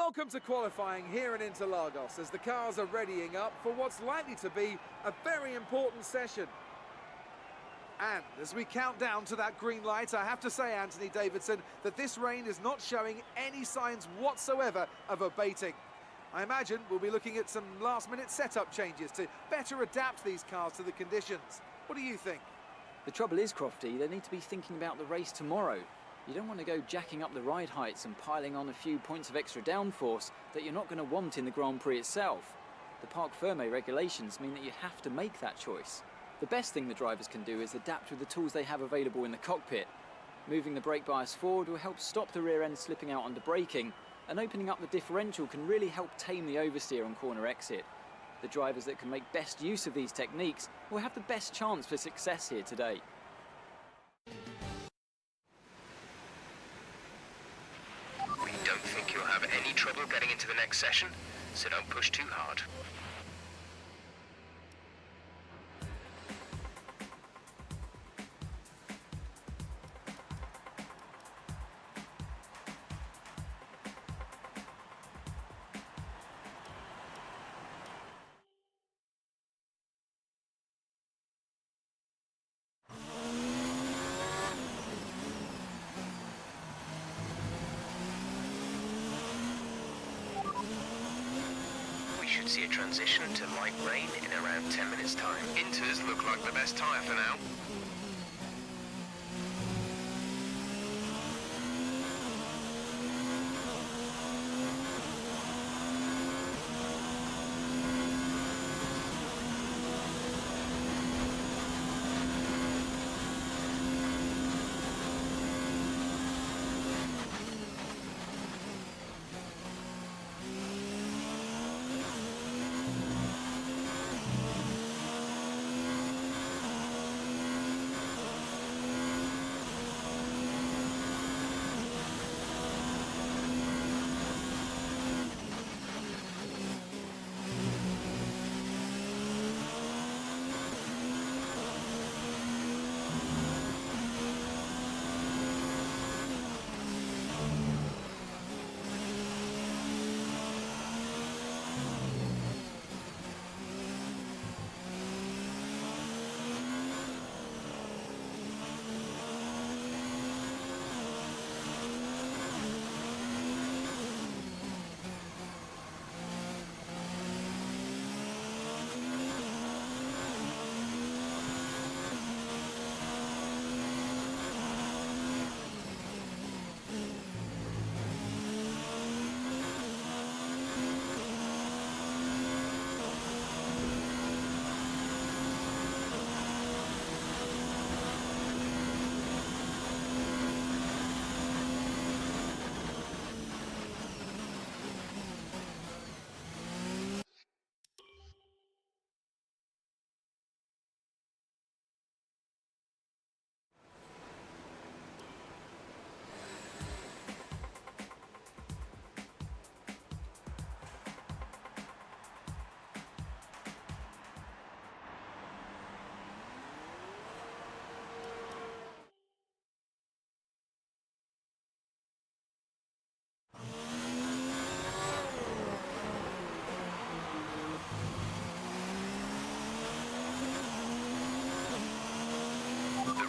Welcome to qualifying here in Interlagos as the cars are readying up for what's likely to be a very important session. And as we count down to that green light, I have to say, Anthony Davidson, that this rain is not showing any signs whatsoever of abating. I imagine we'll be looking at some last-minute setup changes to better adapt these cars to the conditions. What do you think? The trouble is, Crofty, they need to be thinking about the race tomorrow. You don't want to go jacking up the ride heights and piling on a few points of extra downforce that you're not going to want in the Grand Prix itself. The Parc Fermé regulations mean that you have to make that choice. The best thing the drivers can do is adapt with the tools they have available in the cockpit. Moving the brake bias forward will help stop the rear end slipping out under braking, and opening up the differential can really help tame the oversteer on corner exit. The drivers that can make best use of these techniques will have the best chance for success here today. We don't think you'll have any trouble getting into the next session, so don't push too hard. Should see a transition to light rain in around 10 minutes time. Inters look like the best tyre for now.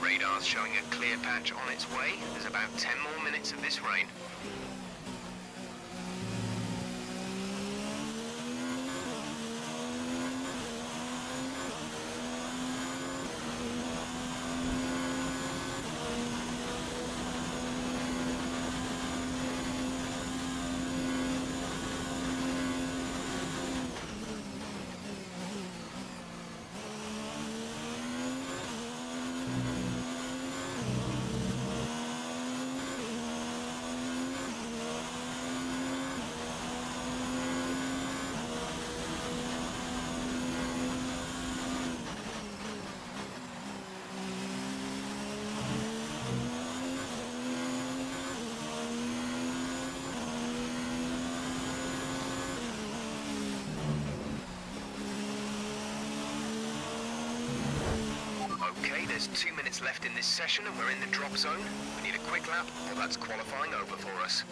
Radar's showing a clear patch on its way. There's about 10 more minutes of this rain. There's 2 minutes left in this session and we're in the drop zone. We need a quick lap or that's qualifying over for us.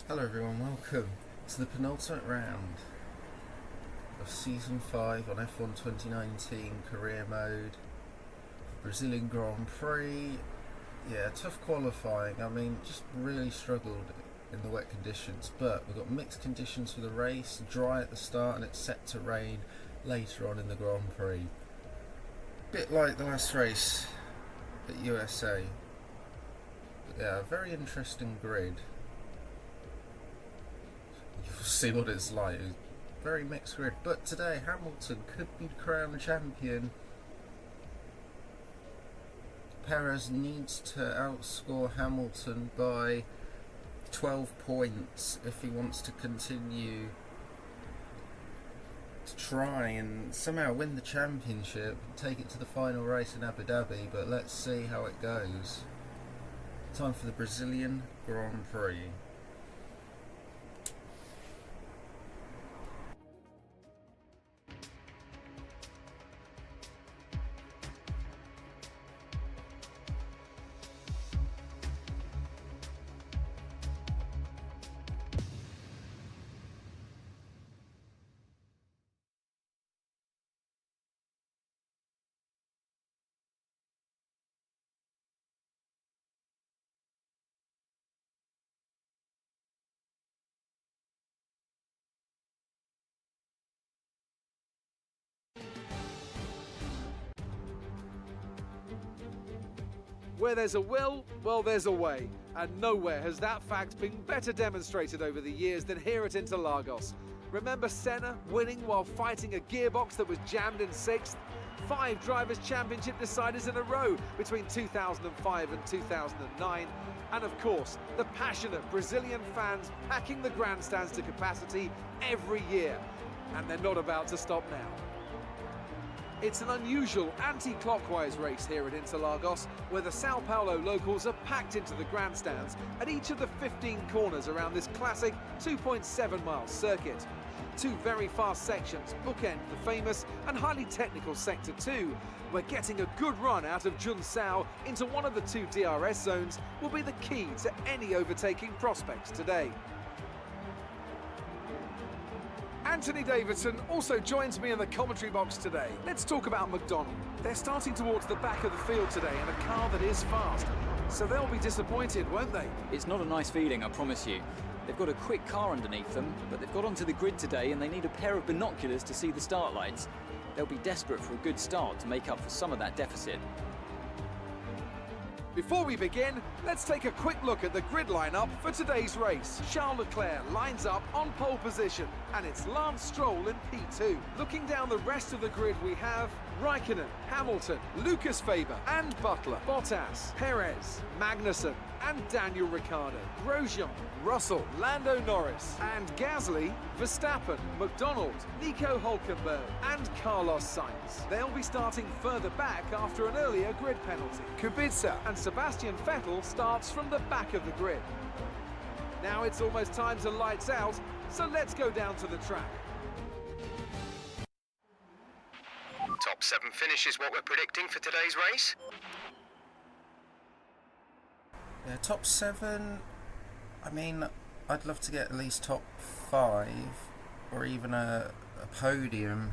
Hello everyone, welcome to the penultimate round of Season 5 on F1 2019 Career Mode, Brazilian Grand Prix. Yeah, tough qualifying. I mean, just really struggled in the wet conditions, but we've got mixed conditions for the race, dry at the start and it's set to rain later on in the Grand Prix. Bit like the last race at USA. But yeah, a very interesting grid. You'll see what it's like. It's very mixed grid. But today, Hamilton could be crowned champion. Perez needs to outscore Hamilton by 12 points if he wants to continue to try and somehow win the championship, take it to the final race in Abu Dhabi. But let's see how it goes. Time for the Brazilian Grand Prix. Where there's a will, well, there's a way. And nowhere has that fact been better demonstrated over the years than here at Interlagos. Remember Senna winning while fighting a gearbox that was jammed in 6th? 5 Drivers' Championship deciders in a row between 2005 and 2009. And of course, the passionate Brazilian fans packing the grandstands to capacity every year. And they're not about to stop now. It's an unusual anti-clockwise race here at Interlagos, where the Sao Paulo locals are packed into the grandstands at each of the 15 corners around this classic 2.7-mile circuit. 2 very fast sections bookend the famous and highly technical Sector 2, where getting a good run out of Junção into one of the 2 DRS zones will be the key to any overtaking prospects today. Anthony Davidson also joins me in the commentary box today. Let's talk about McDonald. They're starting towards the back of the field today in a car that is fast, so they'll be disappointed, won't they? It's not a nice feeling, I promise you. They've got a quick car underneath them, but they've got onto the grid today and they need a pair of binoculars to see the start lights. They'll be desperate for a good start to make up for some of that deficit. Before we begin, let's take a quick look at the grid lineup for today's race. Charles Leclerc lines up on pole position, and it's Lance Stroll in P2. Looking down the rest of the grid, we have Raikkonen, Hamilton, Lucas Faber and Butler, Bottas, Perez, Magnussen and Daniel Ricciardo, Grosjean, Russell, Lando Norris and Gasly, Verstappen, McDonald, Nico Hülkenberg and Carlos Sainz. They'll be starting further back after an earlier grid penalty. Kubica and Sebastian Vettel starts from the back of the grid. Now it's almost time to lights out, so let's go down to the track. Top 7 finish is what we're predicting for today's race. Yeah, top 7. I mean, I'd love to get at least top 5 or even a podium.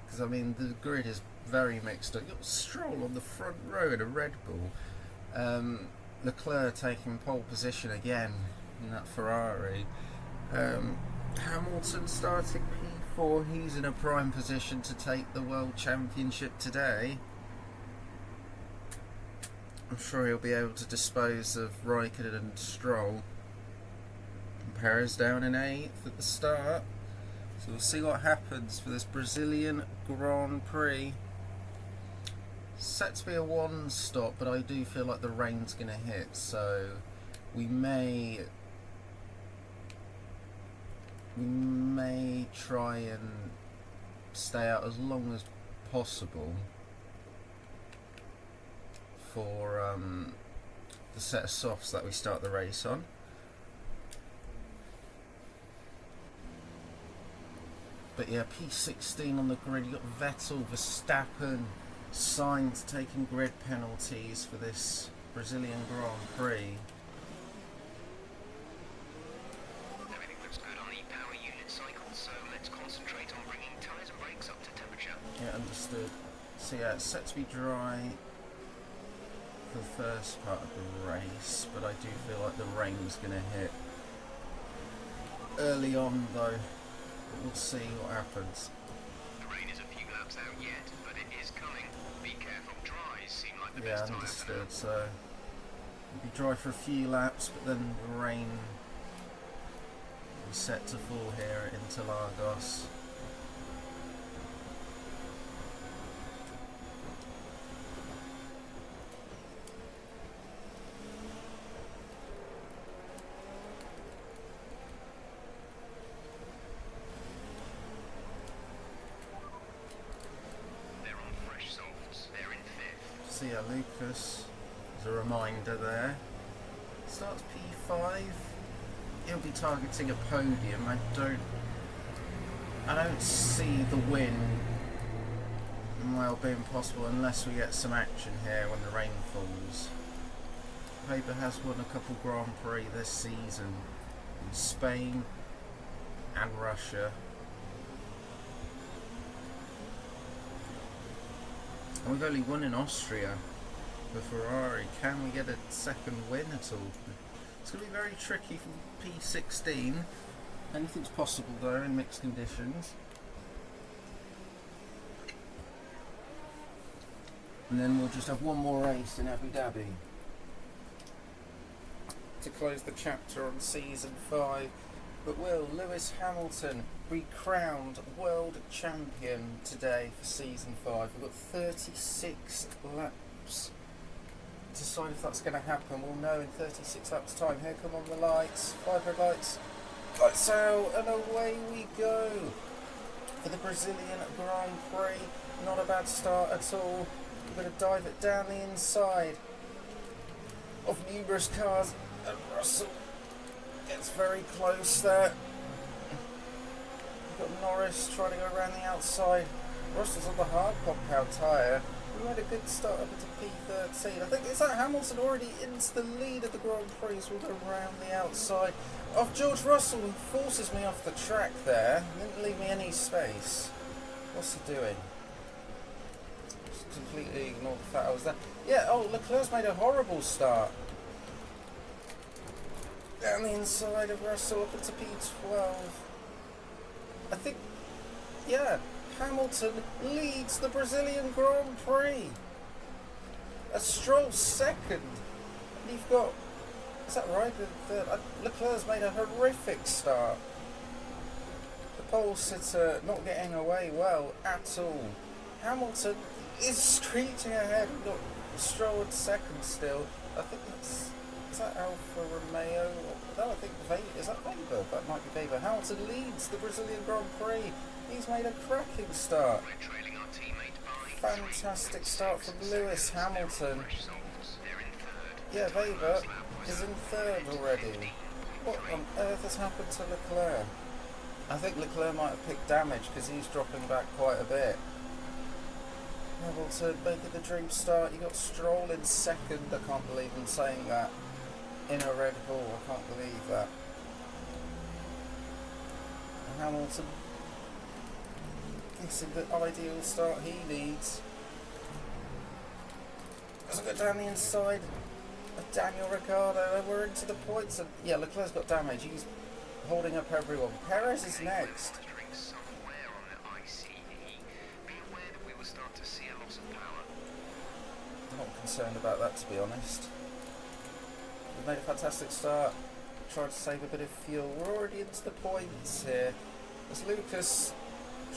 Because, I mean, the grid is very mixed up. You've got Stroll on the front row in a Red Bull. Leclerc taking pole position again in that Ferrari. Hamilton starting P4. He's in a prime position to take the World Championship today. I'm sure he'll be able to dispose of Raikkonen and Stroll. And Perez down in 8th at the start. So we'll see what happens for this Brazilian Grand Prix. Set to be a 1 stop, but I do feel like the rain's going to hit, so we may try and stay out as long as possible for the set of softs that we start the race on. But yeah, P16 on the grid. You've got Vettel, Verstappen, Sainz taking grid penalties for this Brazilian Grand Prix. So yeah, it's set to be dry for the first part of the race, but I do feel like the rain's going to hit early on though. But we'll see what happens. The rain is a few laps out yet, but it is coming. Be careful. Dries seem like the Yeah, best time for understood. now. So it'll be dry for a few laps, but then the rain is set to fall here at Interlagos. They're on fresh softs. They're in fifth. See ya, Lucas. As a reminder there. Starts P5. He'll be targeting a podium. I don't see the win well being possible unless we get some action here when the rain falls. Weber has won a couple Grand Prix this season in Spain and Russia. And we've only won in Austria with Ferrari. Can we get a second win at all? It's going to be very tricky for P16. Anything's possible though in mixed conditions. And then we'll just have one more race in Abu Dhabi to close the chapter on season 5. But will Lewis Hamilton be crowned world champion today for season 5? We've got 36 laps. Decide if that's going to happen. We'll know in 36 laps time. Here come on the lights. 5 red lights. Lights out, and away we go for the Brazilian Grand Prix. Not a bad start at all. We're going to dive it down the inside of numerous cars, and Russell gets very close there. We've got Norris trying to go around the outside. Russell's on the hard compound tyre. We made a good start up into P13. I think, is that Hamilton already into the lead of the Grand Prix? We'll go around the outside of George Russell, who forces me off the track there. Didn't leave me any space. What's he doing? Just completely ignored the fact I was there. Yeah, oh, Leclerc's made a horrible start. Down the inside of Russell up into P12. I think, yeah, Hamilton leads the Brazilian Grand Prix. A Stroll second. And you've got, is that right? Leclerc's made a horrific start. The pole sitter not getting away well at all. Hamilton is screeching ahead. We've got Stroll in second still. I think that's, is that Alfa Romeo? No, I think Weber. Is that Weber? That might be Weber. Hamilton leads the Brazilian Grand Prix. He's made a cracking start. We're trailing our teammate by Fantastic start from Lewis Hamilton. fresh softs. They're in third. Yeah, Weber is in third already. What on earth has happened to Leclerc? I think Leclerc might have picked damage because he's dropping back quite a bit. Hamilton making the dream start. You got Stroll in second. I can't believe I'm saying that. In a Red Bull, I can't believe that. And Hamilton guessing the ideal start he needs. As I go down the inside of Daniel Ricciardo, and we're into the points. And yeah, Leclerc's got damage. He's holding up everyone. Perez is next. Monitoring somewhere on the ICE. Be aware that we will start to see a loss of power. I'm not concerned about that, to be honest. We've made a fantastic start. Trying to save a bit of fuel. We're already into the points here. As Lucas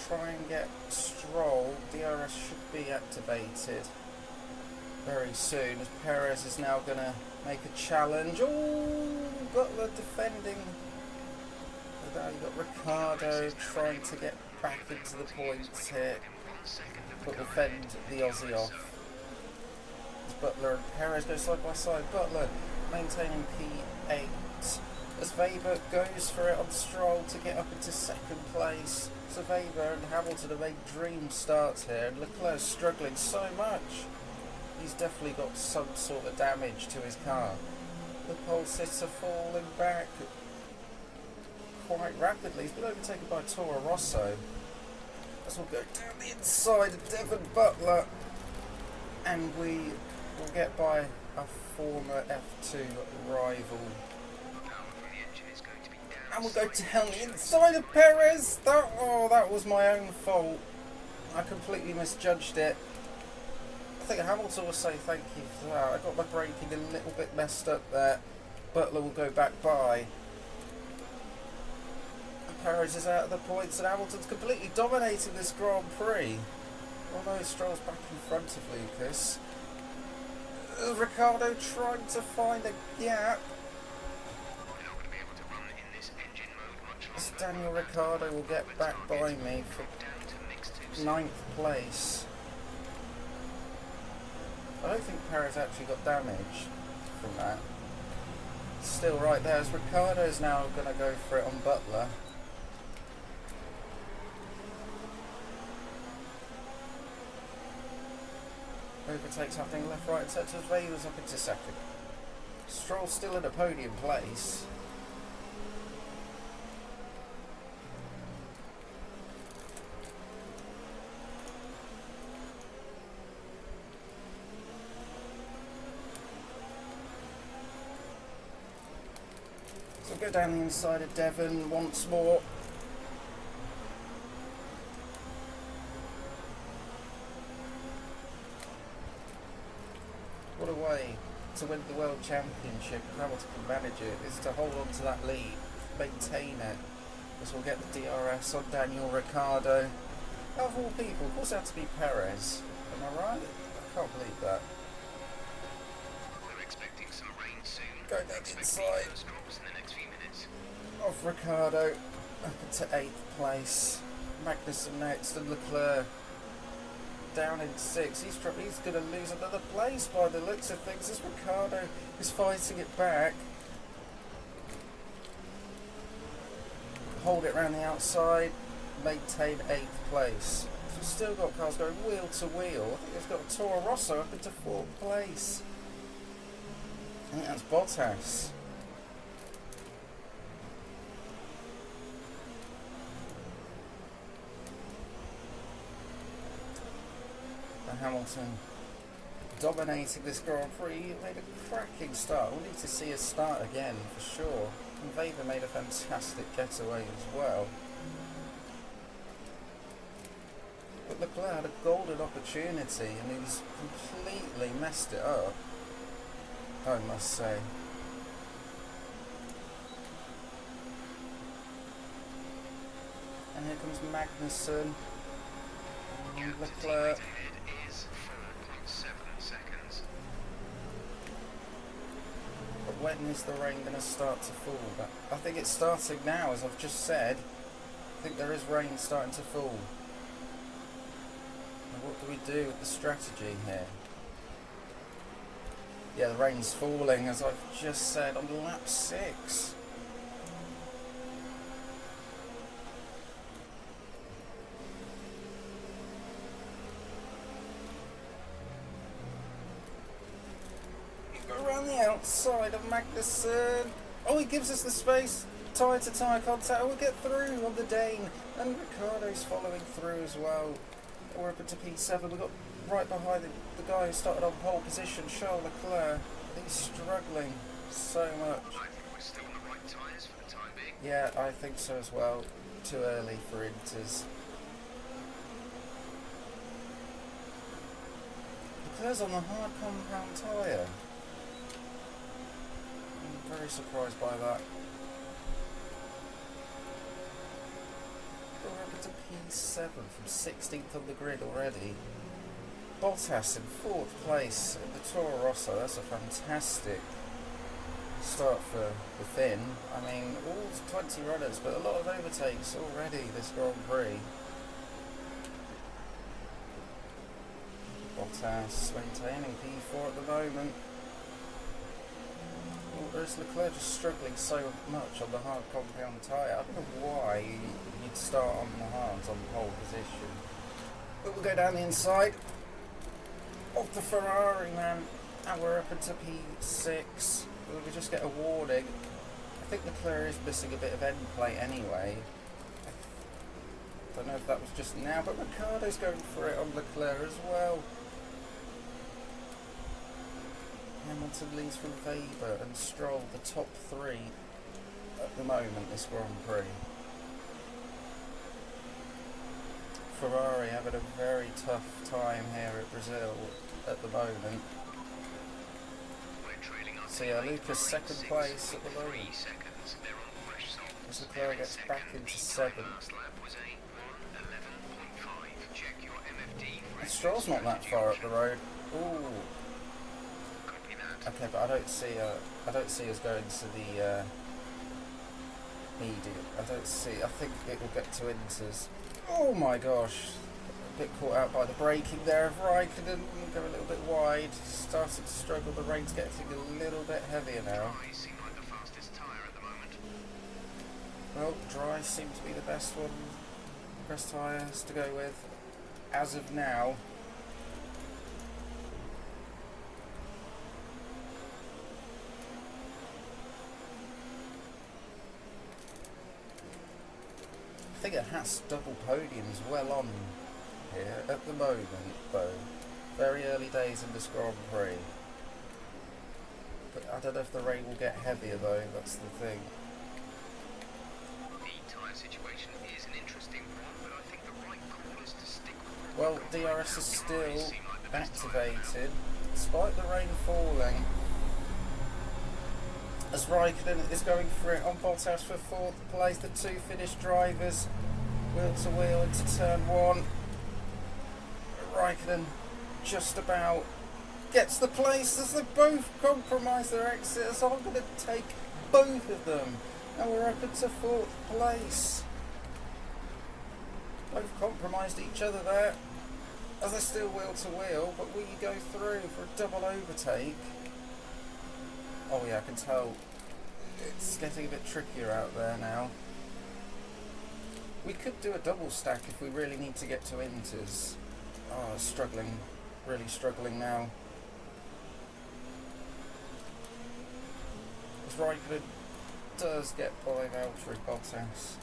try and get Stroll, DRS should be activated very soon, as Perez is now going to make a challenge. Oh, Butler defending. And now you've got Ricciardo trying to get back into the points here, but defend the Aussie off. As Butler and Perez go side by side. Butler maintaining P8. As Weber goes for it on Stroll to get up into second place. So Weber and Hamilton have made dream starts here, and Leclerc struggling so much. He's definitely got some sort of damage to his car. The pole sitter falling back quite rapidly. He's been overtaken by Toro Rosso. as we'll go down the inside of Devon Butler, and we will get by our former F2 rival. And we'll go down the inside of Perez. That was my own fault. I completely misjudged it. I think Hamilton will say thank you for that. I got my braking a little bit messed up there. Butler will go back by. And Perez is out of the points, and Hamilton's completely dominating this Grand Prix. Although Stroll's back in front of Lucas. Ricciardo trying to find a gap. As Daniel Ricciardo will get back by me for 9th place. I don't think Perez actually got damage from that. Still right there, as Ricciardo's now going to go for it on Butler. Overtakes happening left, right, and centre as Vader's up into second. Stroll still in a podium place. So go down the inside of Devon once more. What a way to win the World Championship, if Hamilton can manage it, is to hold on to that lead, maintain it, as we'll get the DRS on Daniel Ricciardo. Out of all people, of course it had to be Perez. Am I right? I can't believe that. We're expecting some rain soon. Go down the inside of Ricciardo, up into 8th place. Magnussen next, and Leclerc down in 6th. He's going to lose another place by the looks of things, as Ricciardo is fighting it back. Hold it round the outside, maintain 8th place. So we've still got cars going wheel to wheel. I think it's got a Toro Rosso up into 4th place. I think that's Bottas. Hamilton dominating this Grand Prix. He made a cracking start. We'll need to see his start again for sure. And Weber made a fantastic getaway as well. But Leclerc had a golden opportunity and he's completely messed it up, I must say. And here comes Magnussen. And Leclerc. But when is the rain going to start to fall? But I think it's starting now, as I've just said. I think there is rain starting to fall. And what do we do with the strategy here? Yeah, the rain's falling, as I've just said, on lap 6. Around the outside of Magnussen. Oh, he gives us the space. Tyre to tyre contact. Oh, we'll get through on the Dane. And Ricciardo's following through as well. We're up into P7. We've got right behind the guy who started on pole position, Charles Leclerc. He's struggling so much. I think we're still on the right tyres for the time being. Yeah, I think so as well. Too early for Inters. Leclerc's on the hard compound tyre. I'm very surprised by that. We're up to P7 from 16th on the grid already. Bottas in 4th place at the Toro Rosso. That's a fantastic start for the Finn. I mean, all 20 runners, but a lot of overtakes already this Grand Prix. Bottas maintaining P4 at the moment. Whereas Leclerc just struggling so much on the hard compound tyre. I don't know why you'd start on the hards on pole position. But we'll go down the inside of the Ferrari, man. And we're up into P6. We just get a warning. I think Leclerc is missing a bit of end plate anyway. Don't know if that was just now, but Ricciardo's going for it on Leclerc as well. Hamilton leads from Weber and Stroll, the top three at the moment this Grand Prix. Ferrari having a very tough time here at Brazil at the moment. So yeah, Lucas second place at the moment. As Leclerc gets back into 7th. And Stroll's not that far up the road. Ooh. Okay, but I don't see us going to the medium. I think it will get to Inters. Oh my gosh. A bit caught out by the braking there of Raikkonen, go a little bit wide, started to struggle, the rain's getting a little bit heavier now. Well, dry seems to be the best one, best tyres to go with, as of now. I think it has double podiums well on here at the moment, though. Very early days in this Grand Prix. But I don't know if the rain will get heavier, though. That's the thing. The tyre situation is an interesting one, but I think the right call is to stick with. Well, DRS is still activated, despite the rain falling. As Raikkonen is going for it on Bottas for 4th place, the two Finnish drivers wheel to wheel into turn 1. Raikkonen just about gets the place as they both compromise their exit, so I'm going to take both of them. Now we're up into 4th place. Both compromised each other there as they still wheel to wheel, but will you go through for a double overtake? Oh yeah, I can tell it's getting a bit trickier out there now. We could do a double stack if we really need to get to Inters. Oh, struggling, really struggling now. As Raikkonen does get by Valtteri Bottas.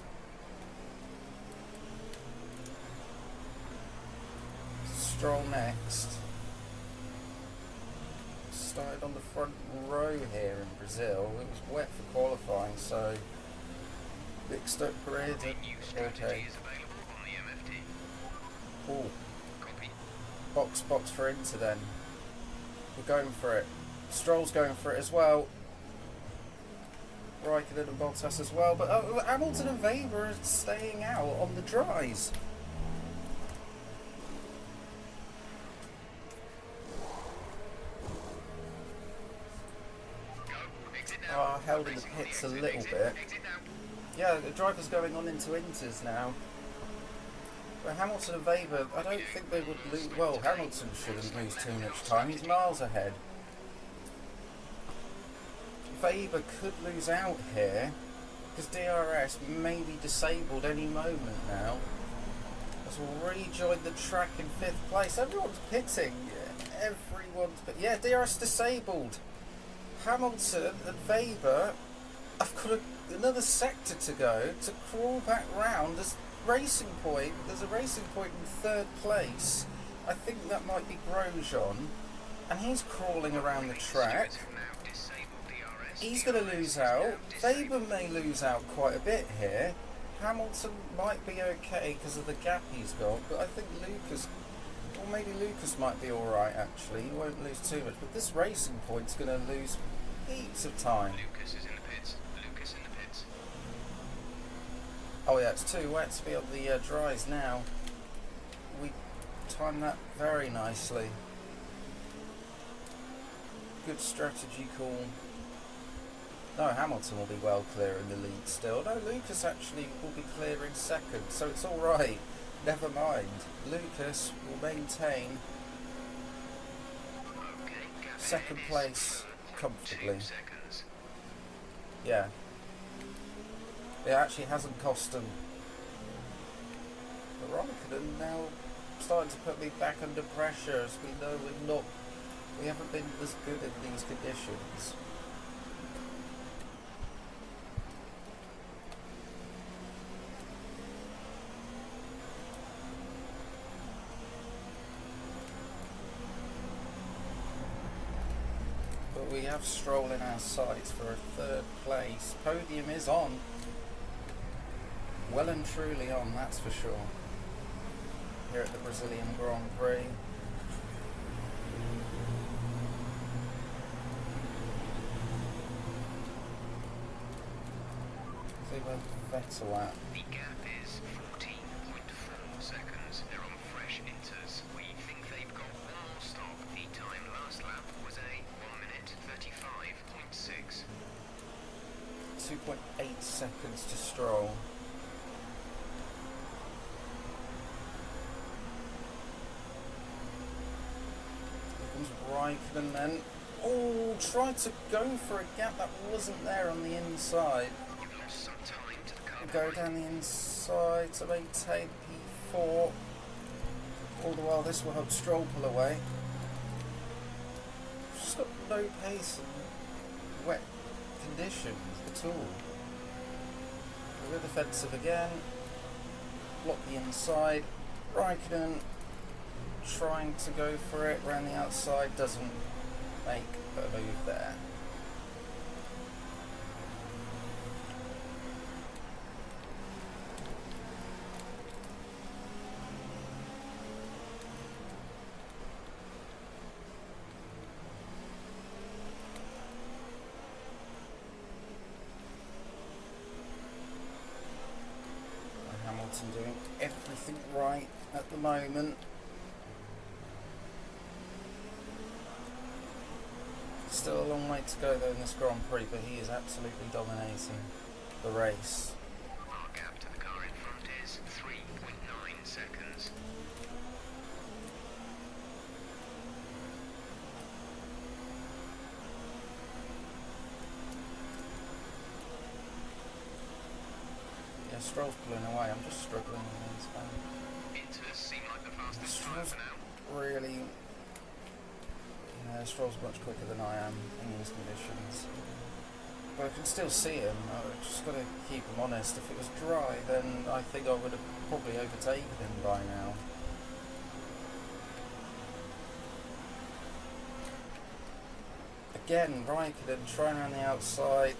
Stroll next. Started on the front row here in Brazil. It was wet for qualifying, so mixed up grid. Okay. Oh, box for Inter then. We're going for it. Stroll's going for it as well. Raikkonen and Bottas as well, but Hamilton and Weber are staying out on the dries. Oh, I held in the pits a little bit. Yeah, the driver's going on into Inters now. But Hamilton and Weber, I don't think they would lose. Well, Hamilton shouldn't lose too much time. He's miles ahead. Weber could lose out here because DRS may be disabled any moment now. As we'll rejoin the track in 5th place. Everyone's pitting. Yeah, DRS disabled. Hamilton and Weber have got another sector to go to crawl back round. There's a racing point in 3rd place. I think that might be Grosjean, and he's crawling around the track. He's going to lose out. Weber may lose out quite a bit here. Hamilton might be okay because of the gap he's got, but I think Lucas, or maybe Lucas might be alright actually. He won't lose too much, but this racing point's going to lose heaps of time. Lucas is in the pits. Lucas in the pits. Oh yeah, it's too wet to be on the dries now. We timed that very nicely. Good strategy call. No, Hamilton will be well clear in the lead still. No, Lucas actually will be clear in 2nd, so it's alright. Never mind. Lucas will maintain 2nd place comfortably. Yeah. It actually hasn't cost him. But Raikkonen now starting to put me back under pressure, as we know we haven't been as good in these conditions. we have Stroll in our sights for a third place. Podium is on. Well and truly on, that's for sure. Here at the Brazilian Grand Prix. See where Vettel at. The gap is 14.4 seconds. They're on fresh inters. We think they've got one more stop. The time last lap was a 1 minute 35.6. 2.8 seconds to Stroll. Raikkonen then. Oh, tried to go for a gap that wasn't there on the inside. You've lost some time to the car. Go down the inside to maintain P4. All the while this will help Stroll pull away. Just got no pace and wet conditions at all. We're defensive again. Block the inside. Raikkonen trying to go for it around the outside, doesn't make a move there. Hamilton doing everything right at the moment. Still a long way to go though in this Grand Prix, but he is absolutely dominating the race. Our gap to the car in front is 3.9 seconds. Yeah, Stroll's pulling away. I'm just struggling with this one. Inters seem like the fastest car Stroll's for now. really... Yeah, Stroll's much quicker than I am in these conditions. But I can still see him. I've just got to keep him honest. If it was dry, then I think I would have probably overtaken him by now. Again, Raikkonen trying around the outside.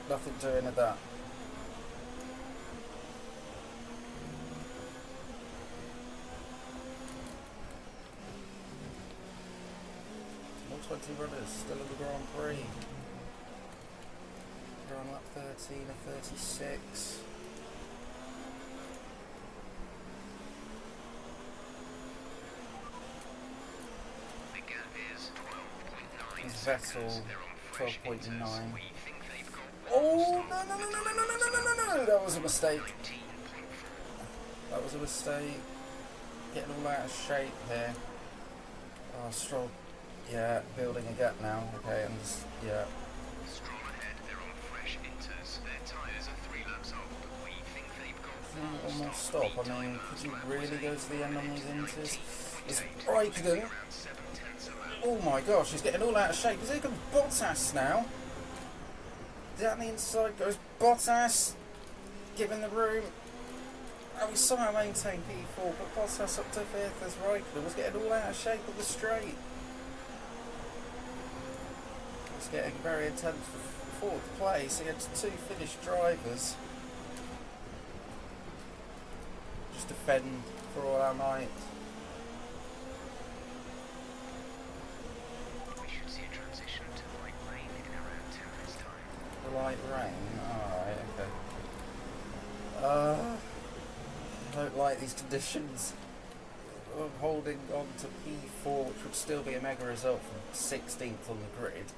Nothing doing at that. All 20 runners still in the Grand Prix. We're on lap 13 of 36. The gap is 12.9 Vettel, seconds. They're on fresh 12.9. inters. We think they've got Oh, no, that was a mistake. 19.4. That was a mistake. Getting all out of shape here. Oh, Stroll. Yeah, building a gap now. Okay, and just, yeah. Stroll ahead. They're on fresh inters. Their tyres are 3 laps old. We think they've got One more stop. The I mean, time could you last lap really was go a to the end on these 1 inters? It's 19.8, Raikkonen. around 7/10 a lap. Oh my gosh, he's getting all out of shape. He's even Bottas now. Down the inside goes Bottas. Giving the room. Oh, we somehow maintained P4, but Bottas up to 5th as Raikkonen was getting all out of shape at the straight. It's getting very intense for 4th place against 2 finished drivers. Just defend for all our might. We should see a transition to light rain in around 10 minutes' time. The light rain. Alright, okay. I don't like these conditions. I'm holding on to P4, which would still be a mega result from 16th on the grid.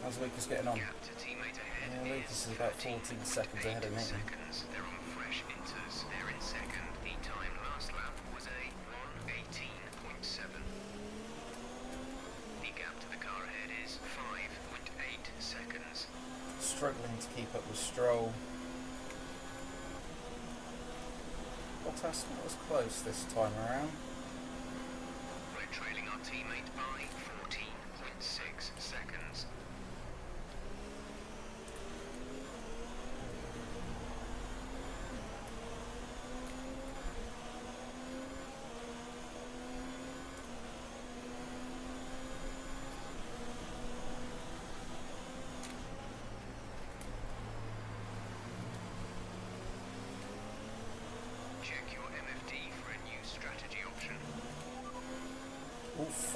How's Lucas getting on? Gap to teammate ahead Yeah, Lucas is about 14 seconds ahead of me. seconds. They're on fresh inters. They're in second. The time last lap was a 1:18.7. The gap to the car ahead is 5.8 seconds. Struggling to keep up with Stroll. Bottas not as close this time around. We're trailing our teammate by 14.6 seconds.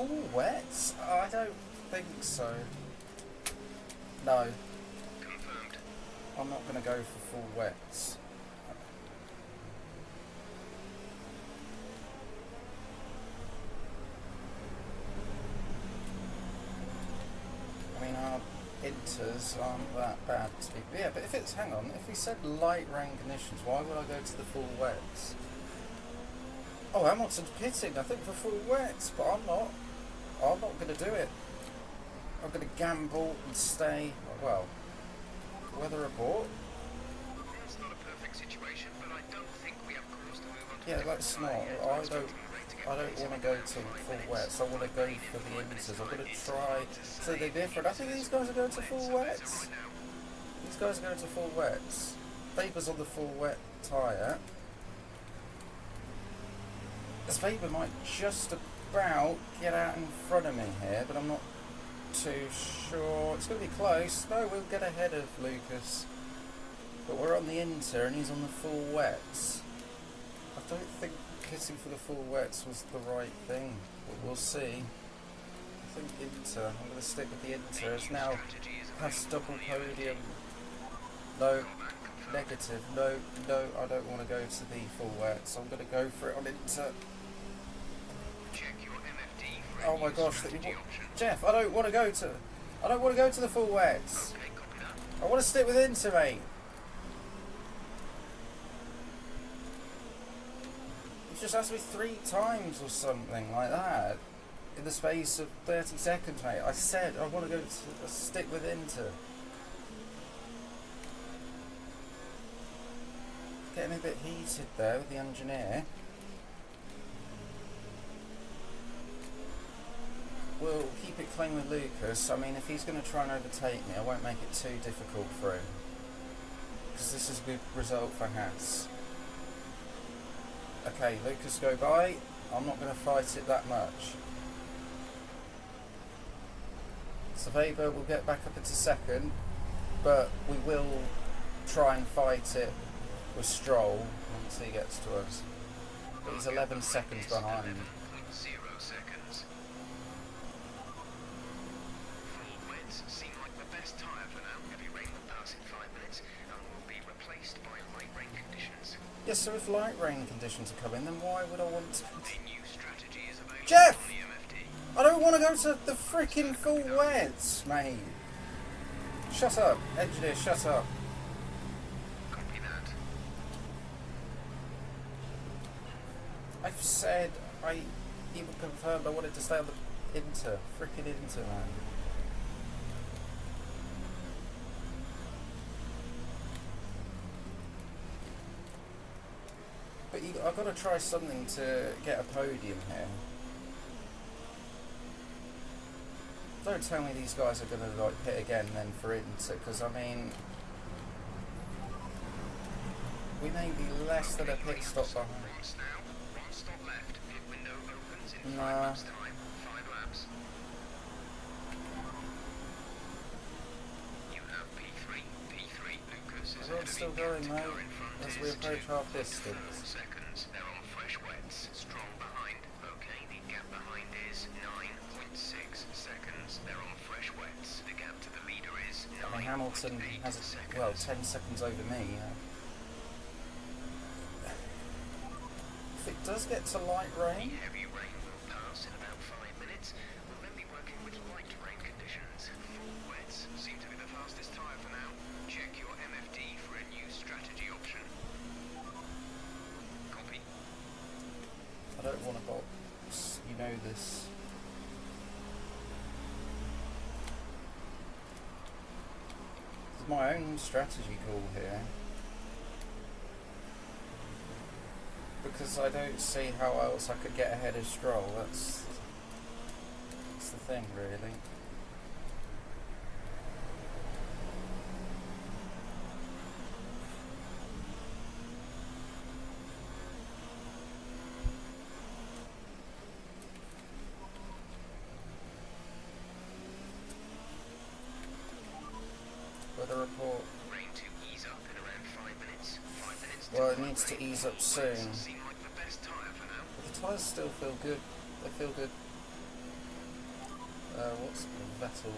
Full wets? I don't think so. No, Confirmed. I'm not going to go for full wets. I mean, our inters aren't that bad to be... Yeah, but if it's... Hang on, if we said light rain conditions, why would I go to the full wets? Oh, Hamilton's pitting, I think, for full wets, but I'm not. I'm not going to do it. I'm going to gamble and stay... Well, weather report. It's not a perfect situation, but I don't think we have cause to move on to Yeah, that's not. I don't want to go to full wets. I want to go for the inters. I'm going to try something different. I think these guys are going to full wets. These guys are going to full wets. Faber's on the full wet tyre. As Faber might just about get out in front of me here, but I'm not too sure. It's going to be close. No, we'll get ahead of Lucas. But we're on the inter and he's on the full wets. I don't think hitting for the full wets was the right thing, but we'll see. I think inter. I'm going to stick with the inter. It's now has double podium. No, negative. No, I don't want to go to the full wets. I'm going to go for it on inter. Check your MFD for Oh a my new gosh, strategy option. Jeff, I don't want to go to the full wets. Okay, copy that. I want to stick with inter, mate. You just asked me 3 times or something like that in the space of 30 seconds, mate. I said I want to go to stick with inter. Getting a bit heated there with the engineer. We'll keep it clean with Lucas. I mean, if he's going to try and overtake me, I won't make it too difficult for him. Because this is a good result for Haas. Okay, Lucas go by. I'm not going to fight it that much. So Weber will get back up into second, but we will try and fight it with Stroll once he gets to us. But he's 11 seconds behind. 11.0 seconds. Full wets seem like the best tyre for now. Heavy rain will pass in 5 minutes and will be replaced by light rain conditions. Yes, so if light rain conditions are coming, then why would I want to... A new strategy is available Jeff! on the MFD. I don't want to go to the freaking full wets, mate. Shut up, engineer, shut up. Copy that. I've said, I even confirmed I wanted to stay on the inter. Freaking inter, man. But I've got to try something to get a podium here. Don't tell me these guys are going to like pit again then for inter, because I mean, we may be less than a pit stop behind. Once now, 1 stop left. Pit window opens in 5 Nah. laps time. 5 laps. You have P3. Lucas is We're ahead of still you. going, Captain mate, car in front as is we approach 2.4 half distance. seconds. They're on fresh wets. Stroll behind. Okay, the gap behind is 9.6 seconds. They're on fresh wets. The gap to the leader is I mean, 9.8 Hamilton has, seconds. well, 10 seconds over me. If it does get to light The rain, heavy rain will pass in about 5 minutes. We'll then be working with light rain conditions. Full wets seem to be the fastest tyre for now. Check your MFD for a new strategy option. Copy. I don't want to box. You know this. This is my own strategy call here. Because I don't see how else I could get ahead of Stroll. That's the thing, really. Weather report. Rain to ease up in around 5 minutes. 5 minutes Well, it light needs to rain. ease up Full wets soon. seem like the best tyre for now. But the tyres still feel good. They feel good. What's Vettel?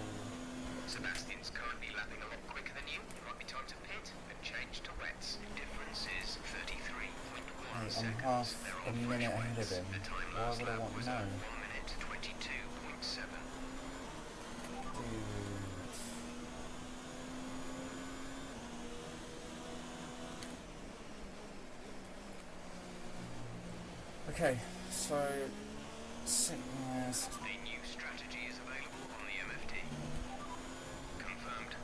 Sebastian's currently lapping a lot quicker than you. It might be time to pit and change to wets. The difference is 33.1 I'm seconds. half They're a on fresh minute ahead wets. of him. The time Why last would I lap want was to know? 1 minute 22.7. Okay, so sickness. The new strategy is available on the MFT. Confirmed.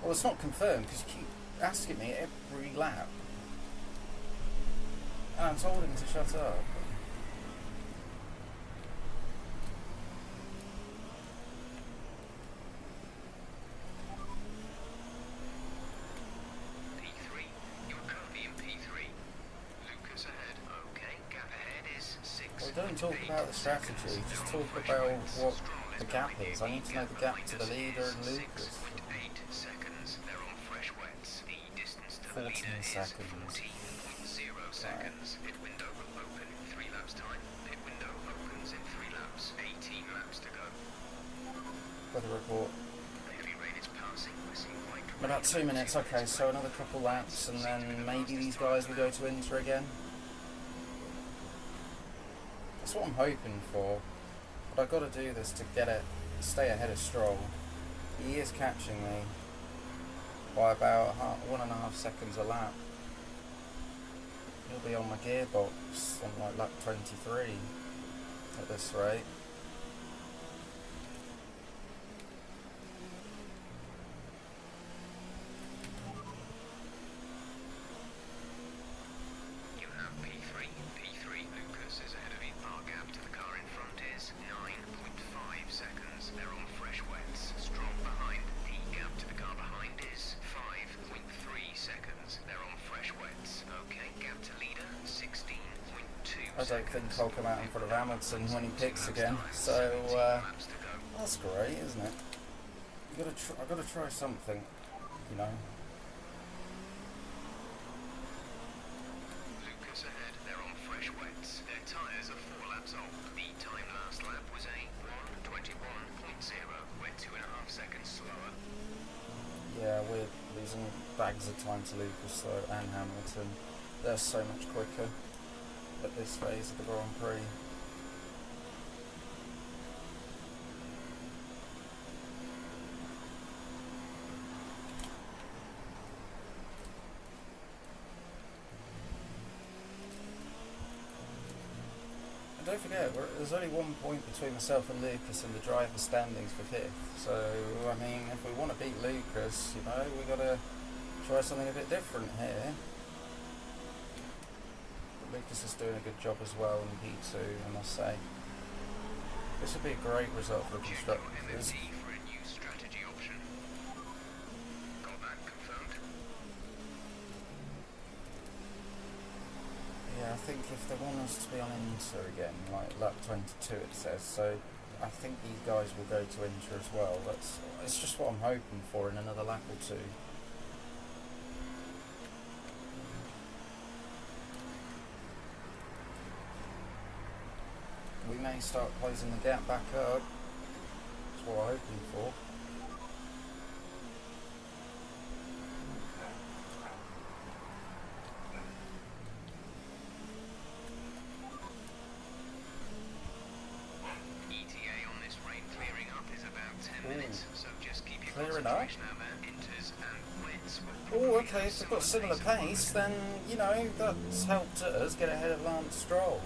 Well, it's not confirmed because you keep asking me every lap, and I'm told him to shut up. P3. You're currently in P3. Lucas ahead. Okay, gap ahead is 6. Well, don't talk about the strategy, just talk about what the gap is. I need to know the gap to the leader and Lucas. 6.8 seconds. They're on fresh wets. The distance to the 14 leader is seconds. 14.0 seconds. Pit window will open in 3 laps time. Pit window opens in 3 laps. 18 laps to go. Weather report. Heavy rain is passing. We're seeing white In about 2 minutes, okay, so another couple laps and then maybe these guys will go to Inter again. That's what I'm hoping for. But I've got to do this to get it, stay ahead of Stroll. He is catching me by about 1.5 seconds a lap. He'll be on my gearbox on like lap 23 at this rate. You have P3. P3. Lucas is ahead of you. Our gap to the car in front is 9.5 seconds. They're on fresh wets. Stroll behind. The gap to the car behind is 5.3 seconds. They're on fresh wets. Okay, gap to leader 16.2 I don't think I'll come out in front of Hamilton when he picks again, so that's great, isn't it? I've got to try something, you know. Lucas ahead. They're on fresh wets. Their tyres are 4 laps old. The time last lap was a 1:21.0. We're 2.5 seconds slower. Yeah, we're losing bags of time to Lucas though, and Hamilton. They're so much quicker at this phase of the Grand Prix. And don't forget, there's only 1 point between myself and Lucas in the driver standings for 5th. So, I mean, if we want to beat Lucas, you know, we've got to try something a bit different here. But Lucas is doing a good job as well in P2, I must say. This would be a great result for the Check your constructors. MFT for a new strategy option. Got that confirmed? Yeah, I think if they want us to be on Inter again, like lap 22 it says, so I think these guys will go to Inter as well. It's just what I'm hoping for in another lap or two. We may start closing the gap back up. That's what I'm hoping for. ETA on this rain clearing up is about 10 minutes, so just keep your Clearing up? concentration over Inters and wets. Oh, okay, if they've got similar pace, then, you know, that's helped us get ahead of Lance Stroll.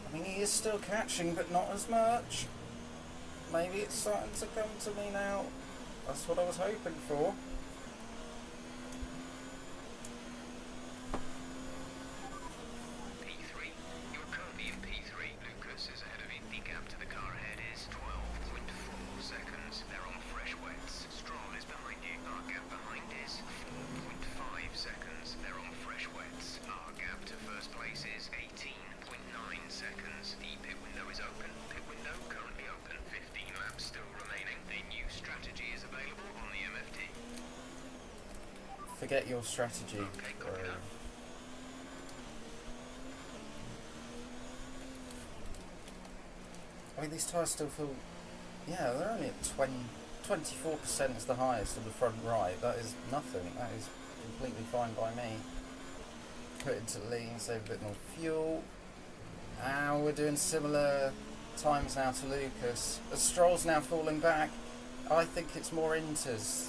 I mean, he is still catching, but not as much. Maybe it's starting to come to me now. That's what I was hoping for. P3. You're currently in P3. Lucas is ahead of you. The gap to the car ahead is 12.4 seconds. They're on fresh wets. Stroll is behind you. Our gap behind is 4.5 seconds. They're on fresh wets. Our gap to first place is 18.9 seconds. The pit window is open. Pit window currently open. 15 laps still remaining. The new strategy is available on the MFT. Forget your strategy. Okay, copy that. I mean, these tyres still feel... Yeah, they're only at 24% is the highest of the front right. That is nothing. That is completely fine by me. Put into lean, save a bit more fuel. And we're doing similar times now to Lucas. As Stroll's now falling back, I think it's more Inters.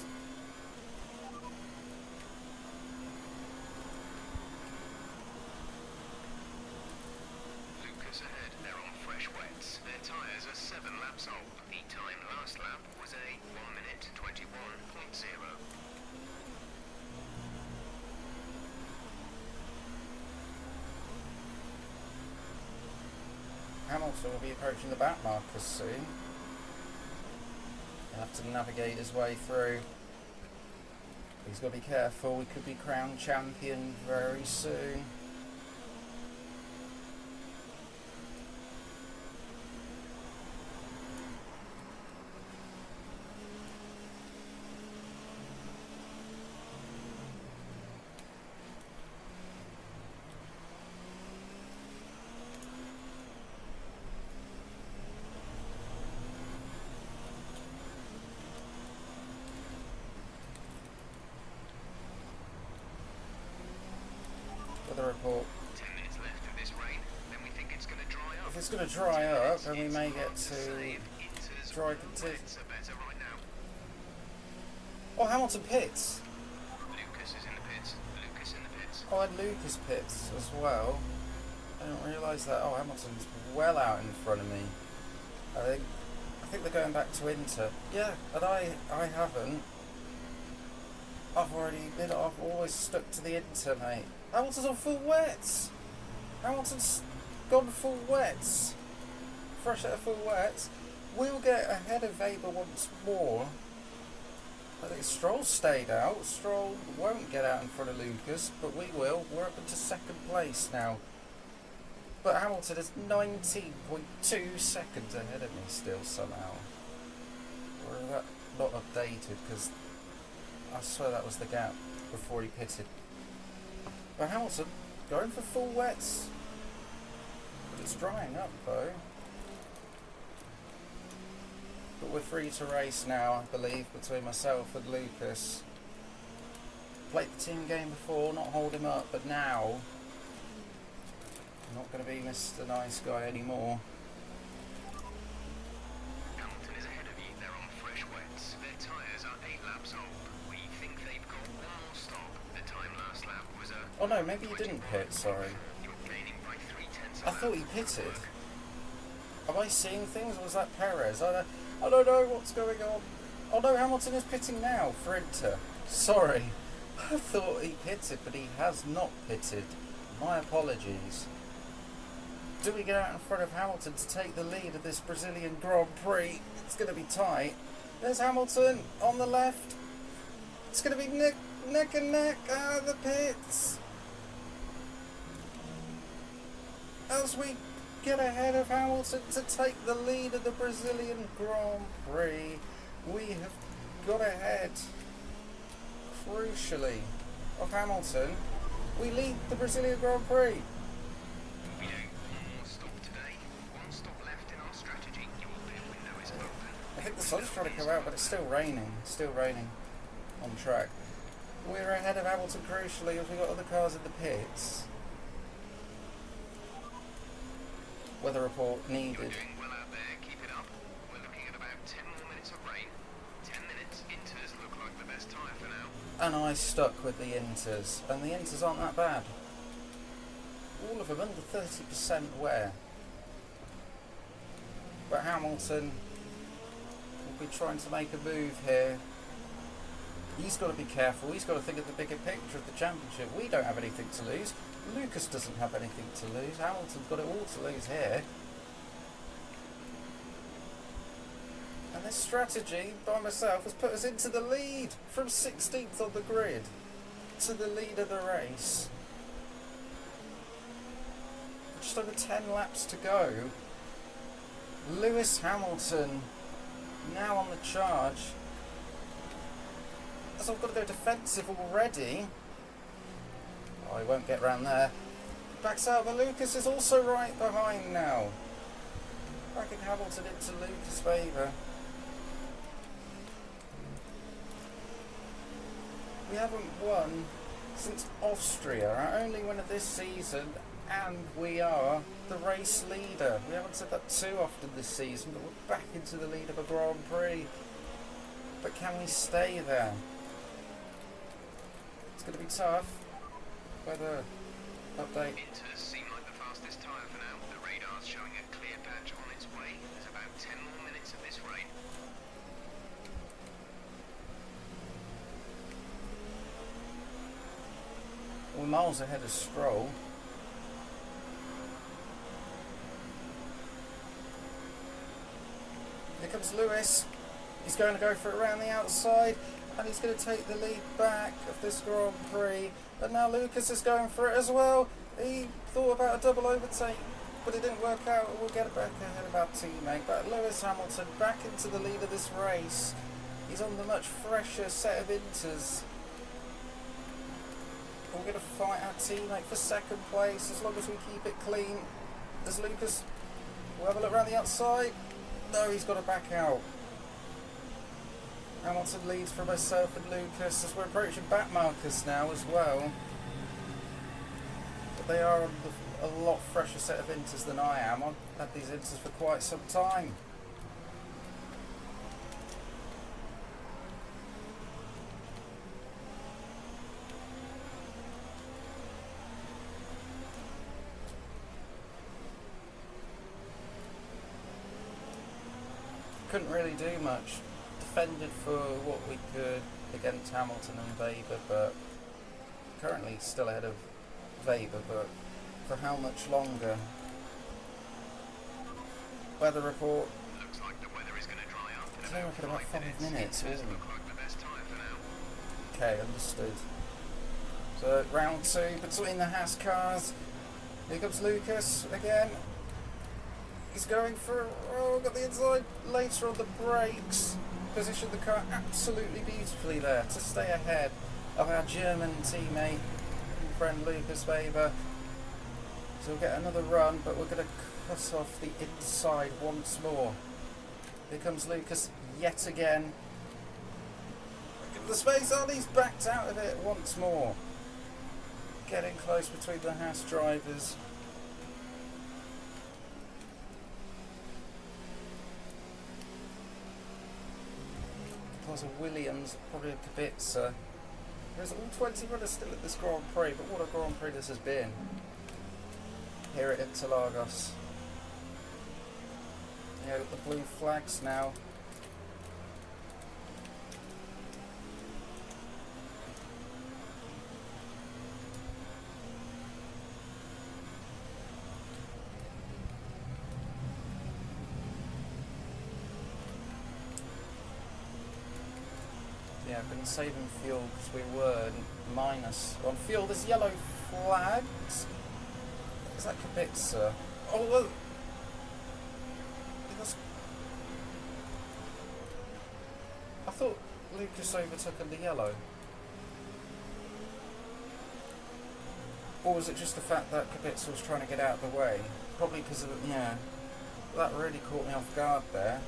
Lucas ahead, they're on fresh wets. Their tyres are 7 laps old. The time last lap was a 1 minute 21.0. Hamilton will be approaching the back markers soon. He'll have to navigate his way through. He's got to be careful, we could be crowned champion very soon. Weather report. 10 minutes left of this rain, then we think it's going to dry up. If it's going to dry up, then we may get to dry conditions. Wets are better right now. Oh, Hamilton pits. Lucas is in the pits. Lucas in the pits. Oh, and Lucas pits as well. I didn't realise that. Oh, Hamilton's well out in front of me. I think they're going back to Inter. Yeah, and I haven't. I've always stuck to the Inter, mate. Hamilton's on full wets. Hamilton's gone full wets. Fresh out of full wets. We'll get ahead of Weber once more. I think Stroll stayed out. Stroll won't get out in front of Lucas, but we will. We're up into second place now. But Hamilton is 19.2 seconds ahead of me still somehow. Or is that not updated? Because I swear that was the gap before he pitted. But Hamilton going for full wets. But it's drying up though. But we're free to race now, I believe, between myself and Lucas. Played the team game before, not hold him up, but now I'm not going to be Mr. Nice Guy anymore. Hamilton is ahead of you. They're on fresh wets. Their tyres are 8 laps old. We think they've got one more stop. The time last lap was a... Oh no, maybe he didn't pit, sorry. You're gaining by 0.3. I thought he pitted. Am I seeing things, or was that Perez? I don't know what's going on. Oh no, Hamilton is pitting now for Inter. Sorry. I thought he pitted, but he has not pitted. My apologies. Do we get out in front of Hamilton to take the lead of this Brazilian Grand Prix? It's going to be tight. There's Hamilton on the left. It's going to be neck and neck out of the pits. As we get ahead of Hamilton to take the lead of the Brazilian Grand Prix, we have got ahead, crucially, of Hamilton. We lead the Brazilian Grand Prix. We do one more stop today. One stop left in our strategy. Your pit window is open. I think the sun's trying to come out, but it's still raining. It's still raining on track. We're ahead of Hamilton crucially as we've got other cars in the pits. Weather report You're needed. doing well out there. Keep it up. We're looking at about 10 more minutes of rain. 10 minutes. Inters look like the best tyre for now. And I stuck with the Inters. And the Inters aren't that bad. All of them under 30% wear. But Hamilton will be trying to make a move here. He's got to be careful. He's got to think of the bigger picture of the championship. We don't have anything to lose. Lucas doesn't have anything to lose. Hamilton's got it all to lose here. And this strategy by myself has put us into the lead from 16th on the grid to the lead of the race. Just over 10 laps to go. Lewis Hamilton now on the charge. As I've got to go defensive already. Oh, he won't get round there. Backs out, but Lucas is also right behind now. Backing Hamilton into Lucas' favour. We haven't won since Austria, our only win of this season, and we are the race leader. We haven't said that too often this season, but we're back into the lead of a Grand Prix. But can we stay there? It's going to be tough. Weather update. Inters seem like the fastest tyre for now. The radar's showing a clear patch on its way. There's about 10 more minutes of this rain. We're miles ahead of Stroll. Here comes Lewis. He's going to go for it around the outside, and he's going to take the lead back of this Grand Prix. But now Lucas is going for it as well. He thought about a double overtake, but it didn't work out. We'll get it back ahead of our teammate. But Lewis Hamilton back into the lead of this race. He's on the much fresher set of inters. We're going to fight our teammate for second place as long as we keep it clean. As Lucas will have a look around the outside. No, he's got to back out. Hamilton leads for myself and Lucas as we're approaching back markers now as well. But they are on a lot fresher set of inters than I am. I've had these inters for quite some time. Couldn't really do much. Defended for what we could against Hamilton and Weber, but currently still ahead of Weber, but for how much longer? Weather report. Looks like the weather is going to dry up in It's only looking about 5 minutes. Inters look like the best tyre for now. Okay, understood. So round 2 between the Haas cars. Here comes Lucas again. He's going for, oh, got the inside later on the brakes. Positioned the car absolutely beautifully there to stay ahead of our German teammate and friend Lucas Weber. So we'll get another run, but we're going to cut off the inside once more. Here comes Lucas yet again. Look at the space on, he's backed out of it once more. Getting close between the Haas drivers. There's a Williams, probably a Kubica. There's all 20 runners still at this Grand Prix, but what a Grand Prix this has been. Here at Interlagos. Yeah, got the blue flags now. Yeah, I've been saving fuel because we were minus on fuel. There's yellow flags. Is that Kubica? Oh, look! I thought Lucas overtook in the yellow. Or was it just the fact that Kubica was trying to get out of the way? Probably because of, yeah, that really caught me off guard there.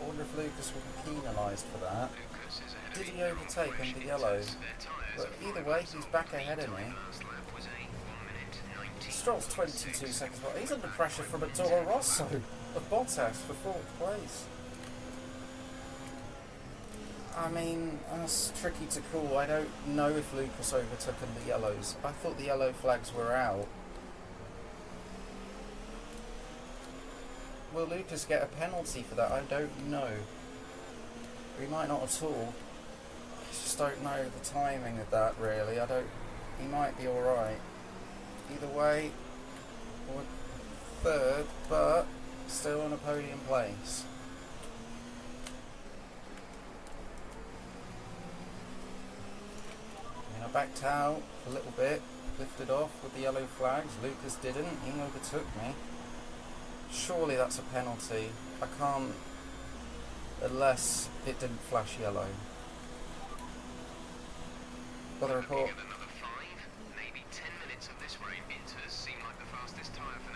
I wonder if Lucas will be penalised for that. Did he overtake under yellow? But either way, he's back ahead of me. Stroll's 22 seconds behind. He's under pressure from a Toro Rosso of Bottas for 4th place. I mean, that's tricky to call. I don't know if Lucas overtook in the yellows. I thought the yellow flags were out. Will Lucas get a penalty for that? I don't know. He might not at all. I just don't know the timing of that really. He might be alright. Either way, we're 3rd, but still on a podium place. I mean, I backed out a little bit, lifted off with the yellow flags. Lucas didn't, he overtook me. Surely that's a penalty. I can't, unless it didn't flash yellow. Weather report. Another 5, maybe 10 minutes of this rain. Inters seem like the fastest tyre for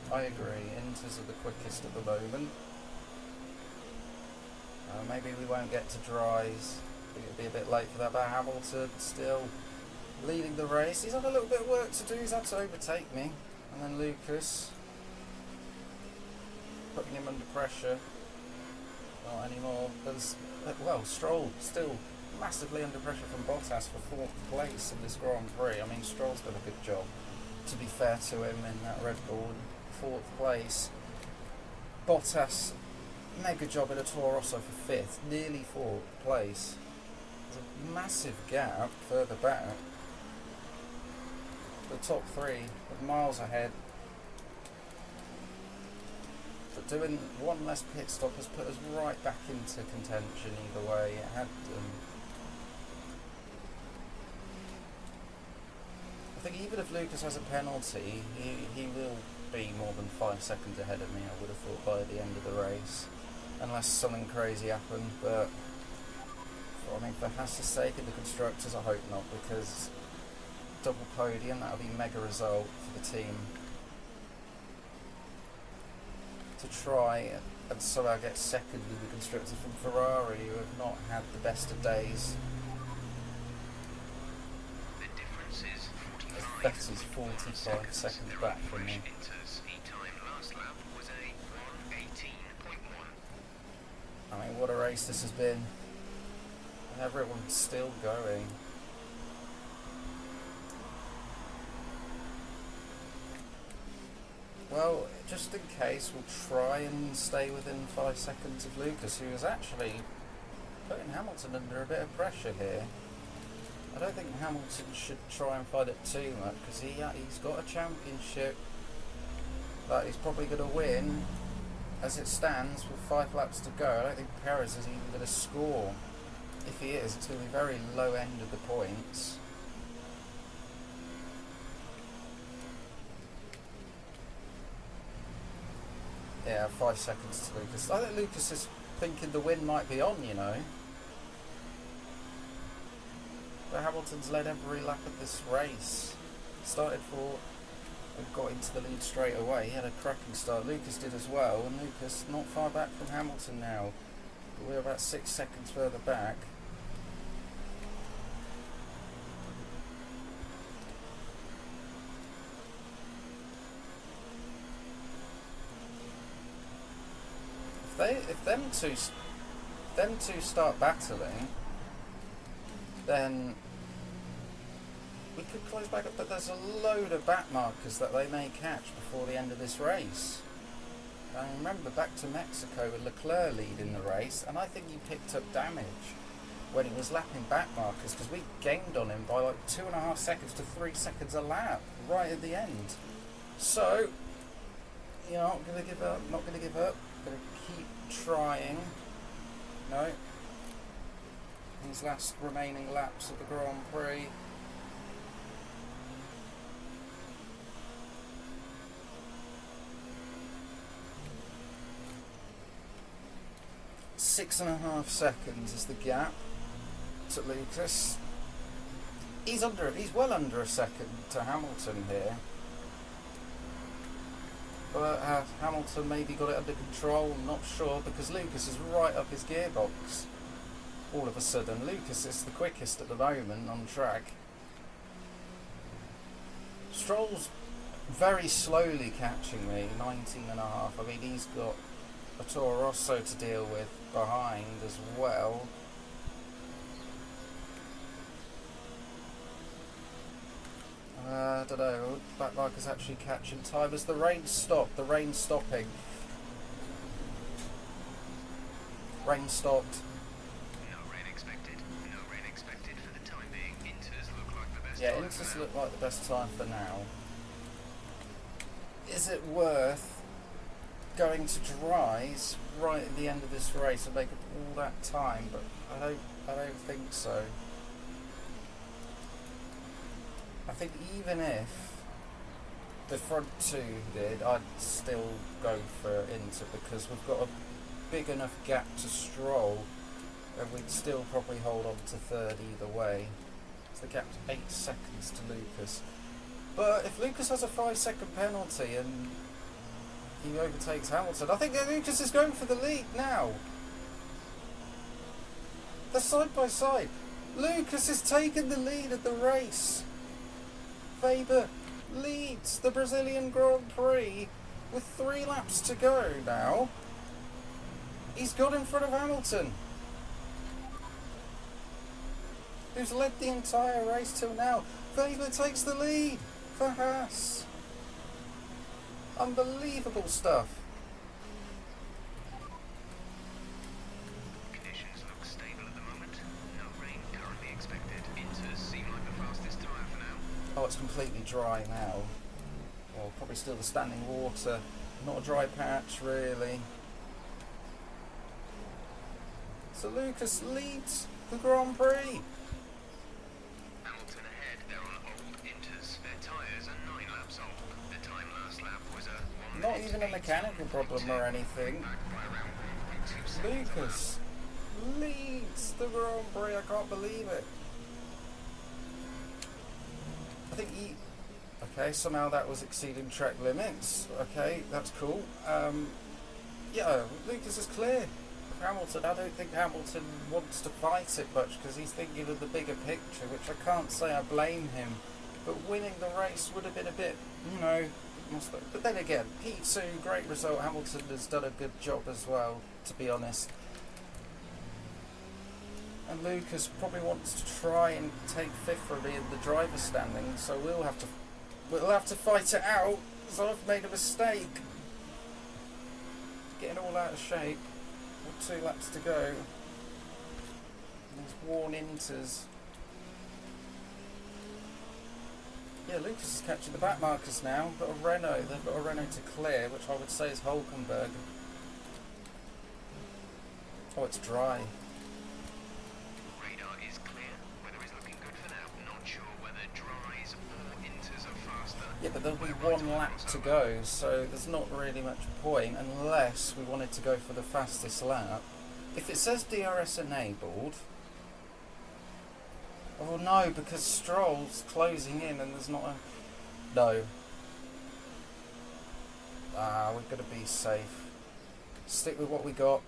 now. I agree. Inters are the quickest at the moment. Maybe we won't get to dries. I think it'll be a bit late for that, but Hamilton still leading the race. He's had a little bit of work to do. He's had to overtake me. And then Lucas putting him under pressure. Not anymore. Well, Stroll still massively under pressure from Bottas for 4th place in this Grand Prix. I mean, Stroll's done a good job, to be fair to him, in that Red Bull. 4th place. Bottas, mega job in a Toro Rosso for 5th, nearly 4th place. There's a massive gap further back. The top 3 are miles ahead. But doing one less pit stop has put us right back into contention either way. It had I think even if Lucas has a penalty, he will be more than 5 seconds ahead of me, I would have thought, by the end of the race. Unless something crazy happened, but I mean, for Haas's sake in the constructors, I hope not, because double podium, that would be mega result for the team. To try and somehow get second in the constructors from Ferrari, who have not had the best of days. The difference is 45. Vettel's 45 seconds back from me. Inter's heat-time last lap was a 1:18.1. I mean, what a race this has been. And everyone's still going. Well, just in case, we'll try and stay within 5 seconds of Lucas, who is actually putting Hamilton under a bit of pressure here. I don't think Hamilton should try and fight it too much, because he's got a championship that he's probably going to win as it stands with 5 laps to go. I don't think Perez is even going to score. If he is, it's going to be very low end of the points. Yeah, 5 seconds to Lucas. I think Lucas is thinking the win might be on, you know. But Hamilton's led every lap of this race. Started 4th and got into the lead straight away. He had a cracking start. Lucas did as well, and Lucas not far back from Hamilton now. But we're about 6 seconds further back. If them two start battling, then we could close back up, but there's a load of back markers that they may catch before the end of this race. And remember back to Mexico with Leclerc leading the race, and I think he picked up damage when he was lapping back markers, because we gained on him by like 2.5 seconds to 3 seconds a lap right at the end. So, you know, not going to give up, going to keep trying. No. These last remaining laps of the Grand Prix. Six and a half seconds is the gap to Lucas. He's well under a second to Hamilton here. But Hamilton maybe got it under control, I'm not sure, because Lucas is right up his gearbox. All of a sudden, Lucas is the quickest at the moment on track. Stroll's very slowly catching me, 19.5. I mean, he's got a Toro Rosso to deal with behind as well. I don't know, back marker's actually catching time as the rain stopped, the rain stopping. Rain stopped. No rain expected. No rain expected for the time being. Inters look like the best Yeah, time Inters for look like the best time for now. Is it worth going to dries right at the end of this race and make up all that time? But I don't think so. I think even if the front two did, I'd still go for Inter, because we've got a big enough gap to Stroll, and we'd still probably hold on to third either way. So the gap's 8 seconds to Lucas. But if Lucas has a 5 second penalty and he overtakes Hamilton. I think Lucas is going for the lead now. They're side by side. Lucas has taken the lead of the race. Weber leads the Brazilian Grand Prix with 3 laps to go now. He's got in front of Hamilton, who's led the entire race till now. Weber takes the lead for Haas. Unbelievable stuff. Conditions look stable at the moment. No rain currently expected. Inters seem like the fastest tyre for now. Oh, it's completely dry now. Well, probably still the standing water. Not a dry patch, really. So Lucas leads the Grand Prix. Hamilton ahead. They're on old Inters. Their tyres are 9 laps old. The time last lap was a 1 Not minute even a mechanical problem or anything. back by around 1.2 seconds. Lucas leads the Grand Prix. I can't believe it. I think he... Okay, somehow that was exceeding track limits. Okay, that's cool. Yeah, Lucas is clear. Hamilton, I don't think Hamilton wants to fight it much because he's thinking of the bigger picture, which I can't say I blame him. But winning the race would have been a bit, you know... But then again, P2, great result. Hamilton has done a good job as well, to be honest. And Lucas probably wants to try and take 5th from me in the driver's standing, so we'll have to fight it out, because I've made a mistake. Getting all out of shape. 2 laps to go. These worn Inters. Yeah, Lucas is catching the back markers now. Got a Renault. They've got a Renault to clear, which I would say is Hulkenberg. Oh, it's dry. Radar is clear. Weather is looking good for now. Not sure whether dries or Inters are faster. Yeah, but there'll be 1 lap to go, so there's not really much point unless we wanted to go for the fastest lap. If it says DRS enabled... Oh no, because Stroll's closing in and there's not a... No. We've got to be safe. Stick with what we got.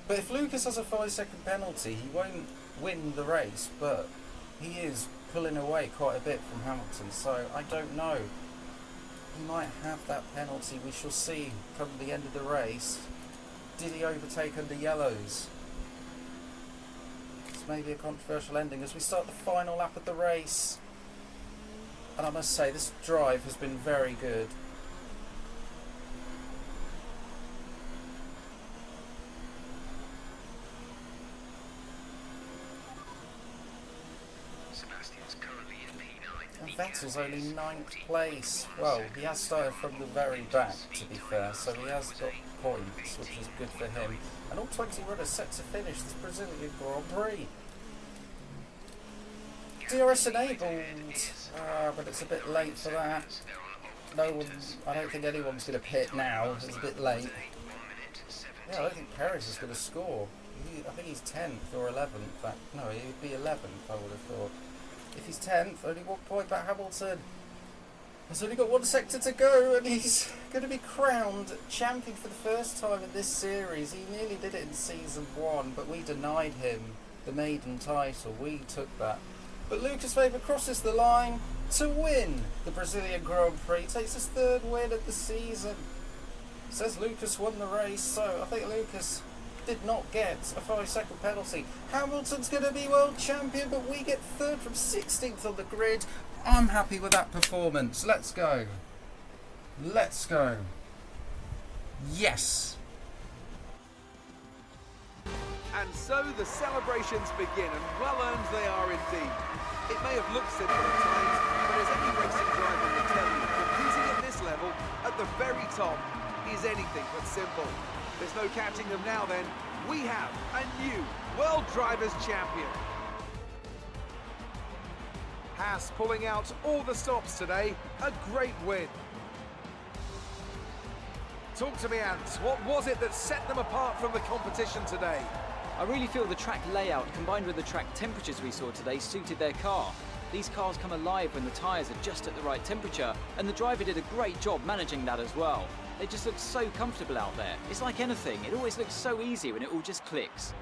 But if Lucas has a 5-second penalty, he won't win the race, but he is pulling away quite a bit from Hamilton, so I don't know. He might have that penalty. We shall see come the end of the race. Did he overtake under yellows? It's maybe a controversial ending as we start the final lap of the race. And I must say, this drive has been very good. Sebastian's currently in P9. And Vettel's only 9th place. Well, he has started from the very back, to be fair, so he has got points, which is good for him. And all 20 runners set to finish this Brazilian Grand Prix. DRS enabled, but it's a bit late for that. No one, I don't think anyone's going to pit now. It's a bit late. Yeah, I don't think Perez is going to score. I think he's 10th or 11th. No, he'd be 11th, I would have thought. If he's 10th, only 1 point back Hamilton. He's only got 1 sector to go, and he's going to be crowned champion for the first time in this series. He nearly did it in season 1, but we denied him the maiden title. We took that. But Lucas Weber crosses the line to win the Brazilian Grand Prix. Takes his 3rd win of the season. Says Lucas won the race, so I think Lucas did not get a 5-second penalty. Hamilton's going to be world champion, but we get 3rd from 16th on the grid. I'm happy with that performance. Let's go. Let's go. Yes. And so the celebrations begin, and well earned they are indeed. It may have looked simple at times, but as any racing driver will tell you, competing at this level, at the very top, is anything but simple. There's no catching them now then. We have a new World Drivers' Champion. Haas pulling out all the stops today. A great win. Talk to me, Ant. What was it that set them apart from the competition today? I really feel the track layout combined with the track temperatures we saw today suited their car. These cars come alive when the tyres are just at the right temperature, and the driver did a great job managing that as well. They just look so comfortable out there. It's like anything, it always looks so easy when it all just clicks.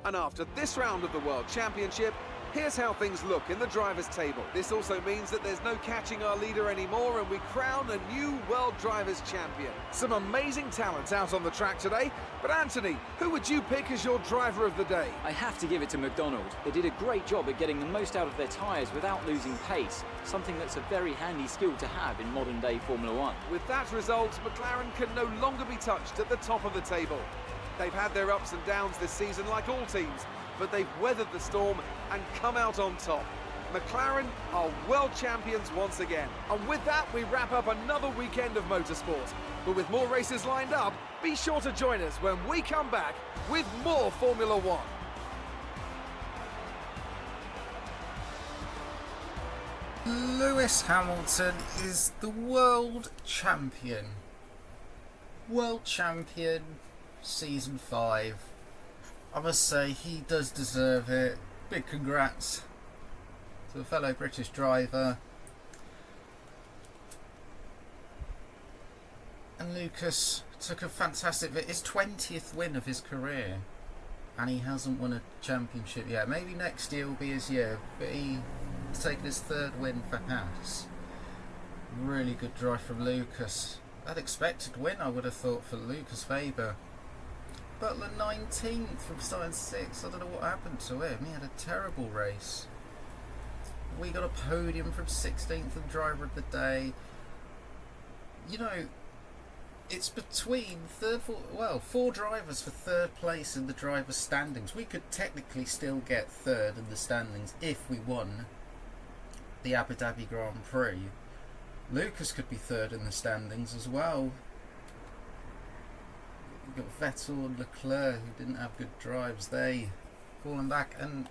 And after this round of the World Championship, here's how things look in the drivers' table. This also means that there's no catching our leader anymore, and we crown a new World Drivers' Champion. Some amazing talent out on the track today, but Anthony, who would you pick as your driver of the day? I have to give it to McDonald. They did a great job at getting the most out of their tyres without losing pace, something that's a very handy skill to have in modern-day Formula One. With that result, McLaren can no longer be touched at the top of the table. They've had their ups and downs this season like all teams, but they've weathered the storm and come out on top. McLaren are world champions once again. And with that, we wrap up another weekend of motorsport. But with more races lined up, be sure to join us when we come back with more Formula One. Lewis Hamilton is the world champion. World champion, season 5. I must say, he does deserve it. Big congrats to a fellow British driver. And Lucas took a fantastic, his 20th win of his career. And he hasn't won a championship yet. Maybe next year will be his year, but he's taken his 3rd win for Haas. Really good drive from Lucas. Unexpected win, I would have thought, for Lucas Faber. Butler 19th from starting 6th. I don't know what happened to him. He had a terrible race. We got a podium from 16th and driver of the day. You know, it's between 4 drivers for 3rd place in the drivers' standings. We could technically still get 3rd in the standings if we won the Abu Dhabi Grand Prix. Lucas could be 3rd in the standings as well. You've got Vettel and Leclerc, who didn't have good drives. They fallen back, and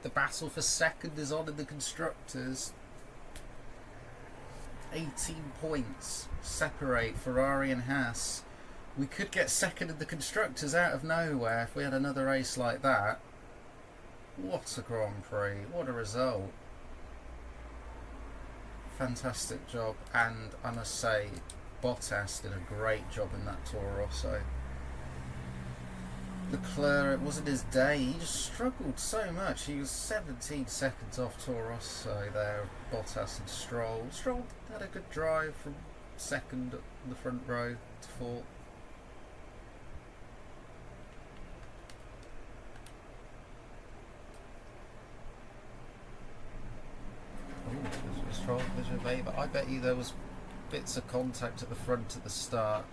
the battle for 2nd is on in the constructors. 18 points separate Ferrari and Haas. We could get 2nd in the constructors out of nowhere if we had another race like that. What a Grand Prix, what a result. Fantastic job, and I must say, Bottas did a great job in that Toro Rosso. Leclerc, it wasn't his day, he just struggled so much. He was 17 seconds off Toro Rosso there, Bottas and Stroll. Stroll had a good drive from 2nd in the front row to 4th. Stroll, Weber. I bet you there was bits of contact at the front at the start.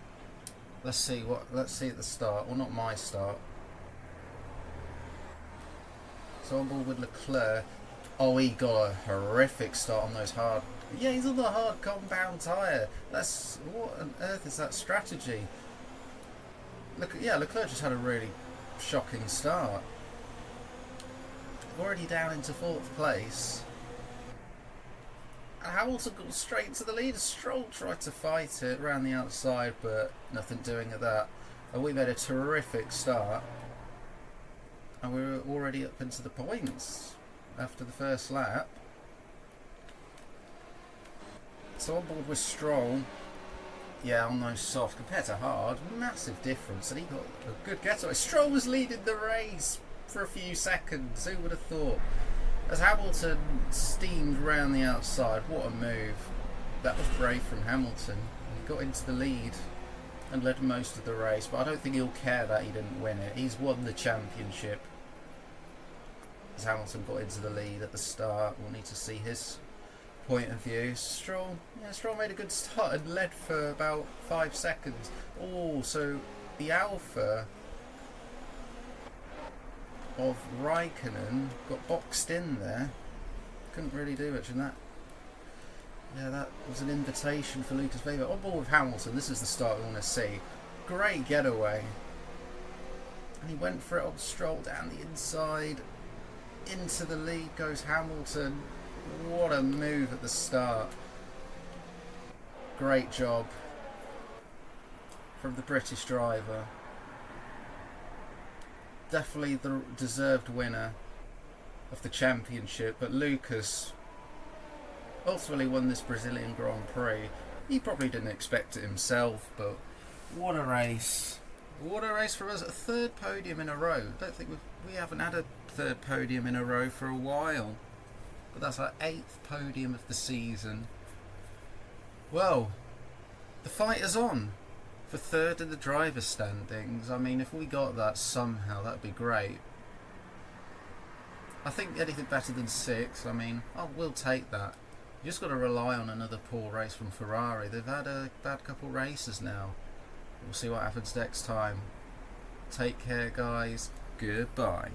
Let's see at the start. Well, not my start. So on board with Leclerc. Oh, he got a horrific start on those hard. Yeah, he's on the hard compound tyre. That's, what on earth is that strategy? Leclerc just had a really shocking start. Already down into 4th place. Hamilton got straight to the lead. Stroll tried to fight it around the outside, but nothing doing at that. And we made a terrific start. And we were already up into the points after the first lap. So on board with Stroll. Yeah, on those soft compared to hard, massive difference. And he got a good getaway. Stroll was leading the race for a few seconds. Who would have thought? As Hamilton steamed round the outside, what a move. That was brave from Hamilton. He got into the lead and led most of the race, but I don't think he'll care that he didn't win it. He's won the championship. As Hamilton got into the lead at the start, we'll need to see his point of view. Stroll made a good start and led for about 5 seconds. Oh, so the Alpha of Raikkonen got boxed in there. Couldn't really do much in that Yeah, that was an invitation for Lucas Weber. On board with Hamilton, this is the start we want to see. Great getaway. And he went for it on Stroll down the inside. Into the lead goes Hamilton. What a move at the start. Great job from the British driver. Definitely the deserved winner of the championship, but Lucas ultimately won this Brazilian Grand Prix. He probably didn't expect it himself, but what a race. What a race for us. A third podium in a row. I don't think we haven't had a third podium in a row for a while. But that's our 8th podium of the season. Well, the fight is on for third in the driver's standings. I mean, if we got that somehow, that'd be great. I think anything better than 6, I mean, we'll take that. You just got to rely on another poor race from Ferrari. They've had a bad couple races now. We'll see what happens next time. Take care, guys. Goodbye.